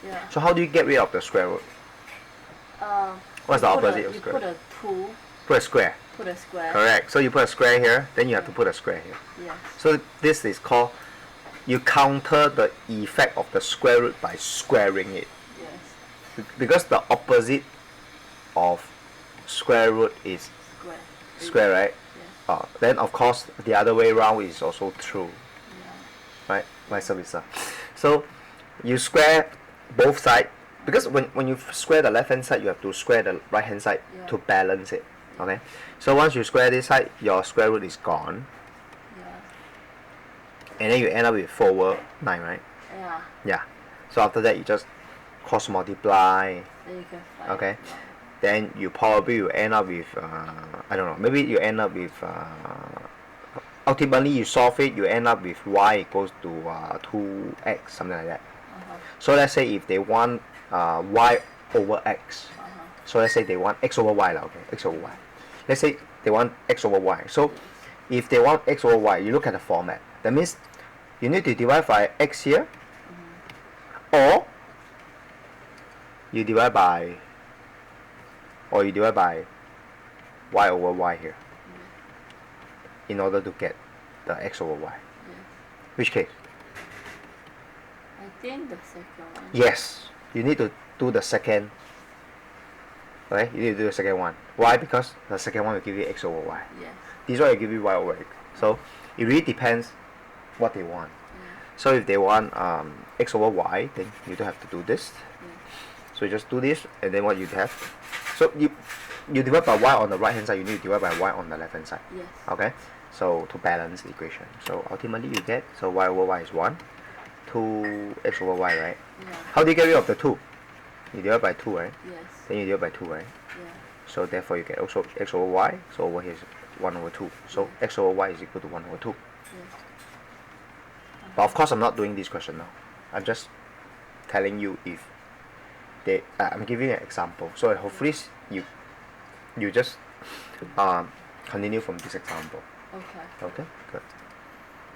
Yeah. So how do you get rid of the square root? What's the opposite of square? You put a 2. Put a square. Put a square. Correct. So you put a square here, then you have to put a square here. Yes. So this is called, you counter the effect of the square root by squaring it. Yes. Because the opposite of square root is square, right? Yes. Then of course the other way around is also true. Yeah. Right? Vice versa. So you square both sides, because when you square the left hand side, you have to square the right hand side to balance it. Okay? So once you square this side, your square root is gone. Yeah. And then you end up with 4 over 9, right? Yeah. Yeah. So after that you just cross multiply. Then you can find. Okay. Then you probably will end up with I don't know, maybe you end up with ultimately you solve it, you end up with y equals to 2x, something like that. So let's say if they want y over x, so let's say they want x over y, okay, x over y. Let's say they want x over y. So if they want x over y, you look at the format. That means you need to divide by x here, or you divide by y over y here, in order to get the x over y. Which case? I think the second one. Yes, you need to do the second. Okay, you need to do the second one. Why? Because the second one will give you x over y. Yes. This one will give you y over x. So it really depends what they want. Yeah. So if they want x over y, then you don't have to do this. So you just do this, and then what you have. So you divide by y on the right hand side, you need to divide by y on the left hand side. Yes. Okay. So to balance the equation. So ultimately you get, so y over y is 1, 2x over y, right? Yeah. How do you get rid of the 2? You divide by 2, right? Yes. Then you divide by 2, right? Yeah. So therefore you get also x over y. So over here is 1 over 2. So x over y is equal to 1 over 2. Yes. But of course I'm not doing this question now. I'm just telling you if they. I'm giving an example. So hopefully you just continue from this example. Okay. Okay, good.